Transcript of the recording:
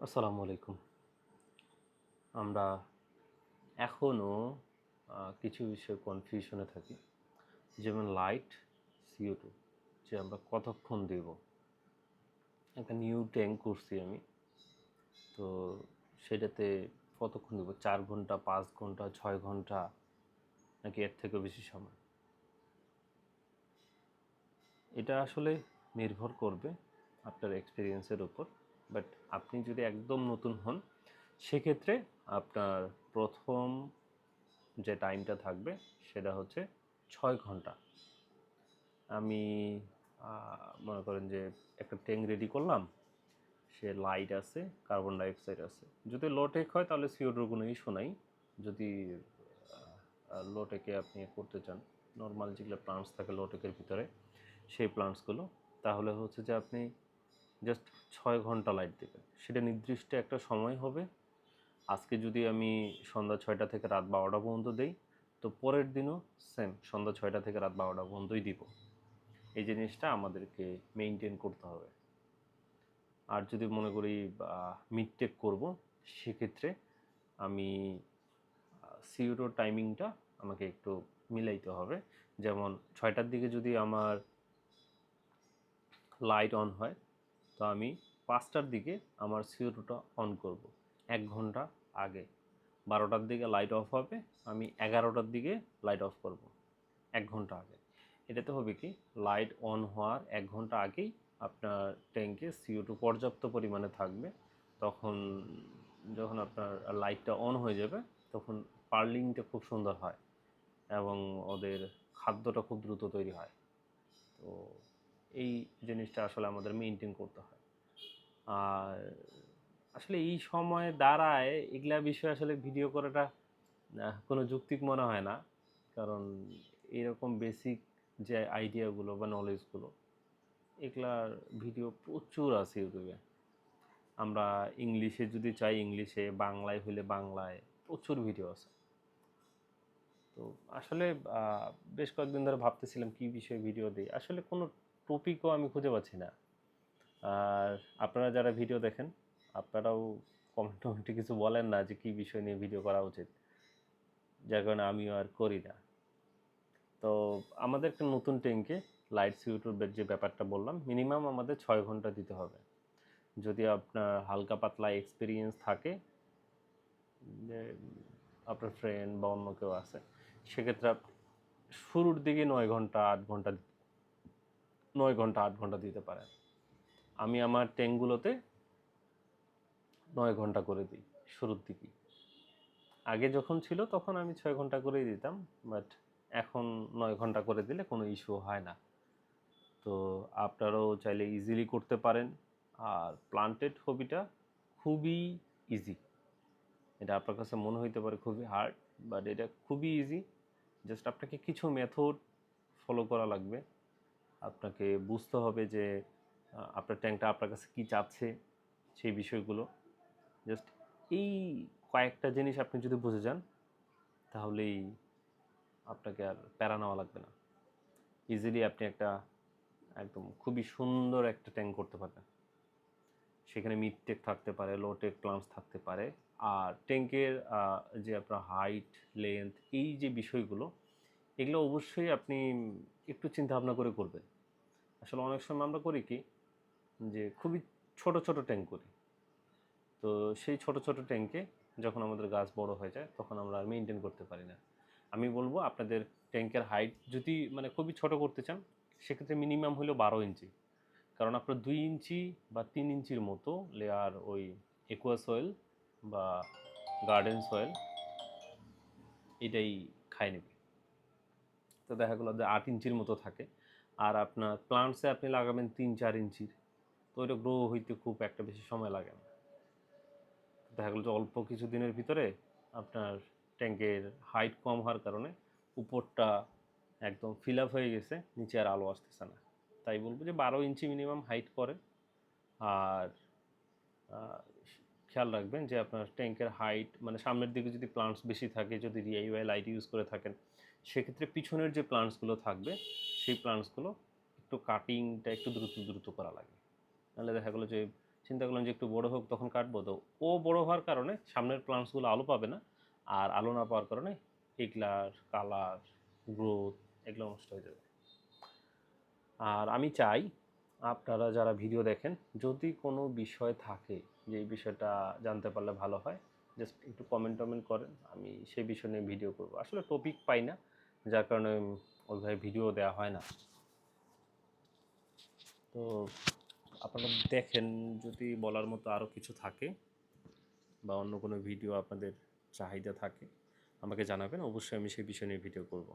আসসালামু আলাইকুম। আমরা এখনও কিছু বিষয়ে কনফিউশনে থাকি। যেমন লাইট, CO2 যে আমরা কতক্ষণ দেব? একটা নিউ ট্যাঙ্ক করছি আমি। তো সেটাতে কতক্ষণ দেব? ৪ ঘন্টা, ৫ ঘন্টা, ৬ ঘন্টা নাকি এর থেকেও বেশি সময়? এটা আসলে নির্ভর করবে আপনার এক্সপেরিয়েন্সের উপর। বাট আপনি যদি একদম নতুন হন, সেক্ষেত্রে আপনার ১ম যে টাইমটা থাকবে সেটা হচ্ছে ৬ ঘন্টা। আমি মনে করেন যে একটা ট্যাঙ্ক রেডি করলাম, সে লাইট আছে, কার্বন ডাইঅক্সাইড আছে। যদি লো টেক হয় তাহলে CO2 কোনো ইস্যু নাই। যদি লো টেকে আপনি করতে চান, নর্মাল যেগুলো প্লান্টস থাকে লো টেকের ভিতরে, সেই প্লান্টসগুলো, তাহলে হচ্ছে যে আপনি জাস্ট ৬ ঘন্টা লাইট দেবেন। সেটা নির্দিষ্ট একটা সময় হবে। আজকে যদি আমি সন্ধ্যা ৬টা থেকে রাত ১২টা পর্যন্ত দেই, তো পরের দিনও সেম সন্ধ্যা ৬টা থেকে রাত ১২টা পর্যন্তই দিব। এই জিনিসটা আমাদেরকে মেনটেন করতে হবে। আর যদি মনে করি মিডটেক করব, সেক্ষেত্রে আমি CO2 টাইমিংটা আমাকে একটু মিলাইতে হবে। যেমন ৬টার দিকে যদি আমার লাইট অন হয়, তো আমি ৫টার দিকে আমার CO2টা অন করব ১ ঘন্টা আগে। ১২টার দিকে লাইট অফ হবে, আমি ১১টার দিকে লাইট অফ করব ১ ঘন্টা আগে। এটাতে হবে কি, লাইট অন হওয়ার ১ ঘন্টা আগেই আপনার ট্যাঙ্কে CO2 পর্যাপ্ত পরিমাণে থাকবে। তখন যখন আপনার লাইটটা অন হয়ে যাবে, তখন পার্লিংটা খুব সুন্দর হয় এবং ওদের খাদ্যটা খুব দ্রুত তৈরি হয়। তো এই জিনিসটা আসলে আমাদের মেনটেন করতে হয়। আর আসলে এই সময় দাঁড়ায় এগুলা বিষয় আসলে ভিডিও করাটা কোনো যৌক্তিক মনে হয় না। কারণ এরকম বেসিক যে আইডিয়াগুলো বা নলেজগুলো, এগুলার ভিডিও প্রচুর আছে ইউটিউবে। আমরা ইংলিশে যদি চাই ইংলিশে, বাংলায় হইলে বাংলায় প্রচুর ভিডিও আছে। তো আসলে বেশ কয়েকদিন ধরে ভাবতেছিলাম কী বিষয়ে ভিডিও দিই। আসলে কোনো টপিকও আমি খুঁজে পাচ্ছি না। আর আপনারা যারা ভিডিও দেখেন, আপনারাও কমেন্টে কিছু বলেন না যে কী বিষয় নিয়ে ভিডিও করা উচিত। যার কারণে আমিও আর করি না। তো আমাদের একটা নতুন ট্যাঙ্কে লাইট CO2 যে ব্যাপারটা বললাম, মিনিমাম আমাদের ৬ ঘন্টা দিতে হবে। যদি আপনার হালকা পাতলা এক্সপিরিয়েন্স থাকে, যে আপনার ফ্রেন্ড বা অন্য কেউ আছে, সেক্ষেত্রে শুরুর দিকে ৯ ঘন্টা ৮ ঘন্টা ৯ ঘন্টা ৮ ঘন্টা দিতে পারেন। আমি আমার ট্যাঙ্কগুলোতে ৯ ঘন্টা করে দিই শুরুর দিকেই। আগে যখন ছিল তখন আমি ৬ ঘন্টা করেই দিতাম, বাট এখন ৯ ঘন্টা করে দিলে কোনো ইস্যু হয় না। তো আপনারাও চাইলে ইজিলি করতে পারেন। আর প্লান্টেড হবিটা খুবই ইজি। এটা আপনার কাছে মনে হইতে পারে খুবই হার্ড, বাট এটা খুবই ইজি। জাস্ট আপনাকে কিছু মেথড ফলো করা লাগবে। আপনাকে বুঝতে হবে যে আপনার ট্যাঙ্কটা আপনার কাছে কী চাচ্ছে, সেই বিষয়গুলো। জাস্ট এই কয়েকটা জিনিস আপনি যদি বুঝে যান, তাহলেই আপনাকে আর প্যারা নেওয়া লাগবে না। ইজিলি আপনি একটা একদম খুবই সুন্দর একটা ট্যাঙ্ক করতে পারবেন। সেখানে মিড টেক থাকতে পারে, লো টেক প্লান্টস থাকতে পারে। আর ট্যাঙ্কের যে আপনার হাইট, লেন্থ, এই যে বিষয়গুলো, এগুলো অবশ্যই আপনি একটু চিন্তা ভাবনা করে করবেন। আসলে অনেক সময় আমরা করি কি, যে খুবই ছোট ছোট ট্যাঙ্ক করি। তো সেই ছোট ছোট ট্যাঙ্কে যখন আমাদের গাছ বড় হয়ে যায়, তখন আমরা আর মেনটেন করতে পারি না। আমি বলবো আপনাদের ট্যাঙ্কের হাইট যদি মানে খুবই ছোট করতে চান, সেক্ষেত্রে মিনিমাম হলো ১২ ইঞ্চি। কারণ আপনার ২ ইঞ্চি বা ৩ ইঞ্চির মতো লেয়ার ওই একুয়া সয়েল বা গার্ডেন সয়েল এটাই খায় নেবে। তো দেখা গেলো যে ৮ ইঞ্চির মতো থাকে। আর আপনার প্লান্টসে আপনি লাগাবেন ৩-৪ ইঞ্চির, তো ওইটা গ্রো হইতে খুব একটা বেশি সময় লাগে না। দেখা গেলো যে অল্প কিছু দিনের ভিতরে আপনার ট্যাঙ্কের হাইট কম হওয়ার কারণে উপরটা একদম ফিল আপ হয়ে গেছে, নিচে আর আলো আসতেছে না। তাই বলবো যে ১২ ইঞ্চি মিনিমাম হাইট করেন। আর খেয়াল রাখবেন যে আপনার ট্যাঙ্কের হাইট মানে সামনের দিকে যদি প্লান্টস বেশি থাকে, যদি DIY লাইট ইউজ করে থাকেন, সেক্ষেত্রে পিছনের যে প্লান্টসগুলো থাকবে, সেই প্লান্টসগুলো একটু কাটিংটা একটু দ্রুত দ্রুত করা লাগে। নাহলে দেখা গেলো যে চিন্তা করলাম যে একটু বড় হোক তখন কাটবো। তো ও বড় হওয়ার কারণে সামনের প্লান্টসগুলো আলো পাবে না, আর আলো না পাওয়ার কারণে এগুলার কালার, গ্রোথ এগুলো নষ্ট হয়ে যাবে। আর আমি চাই আপনারা যারা ভিডিও দেখেন, যদি কোনো বিষয় থাকে যে এই বিষয়টা জানতে পারলে ভালো হয়, জাস্ট একটু কমেন্ট করেন, আমি সেই বিষয় নিয়ে ভিডিও করব। আসলে টপিক পাই না, যার কারণে ওইভাবে ভিডিও দেওয়া হয় না। তো আপনারা দেখেন, যদি বলার মতো আরও কিছু থাকে বা অন্য কোনো ভিডিও আপনাদের চাহিদা থাকে আমাকে জানাবেন, অবশ্যই আমি সেই বিষয় নিয়ে ভিডিও করব।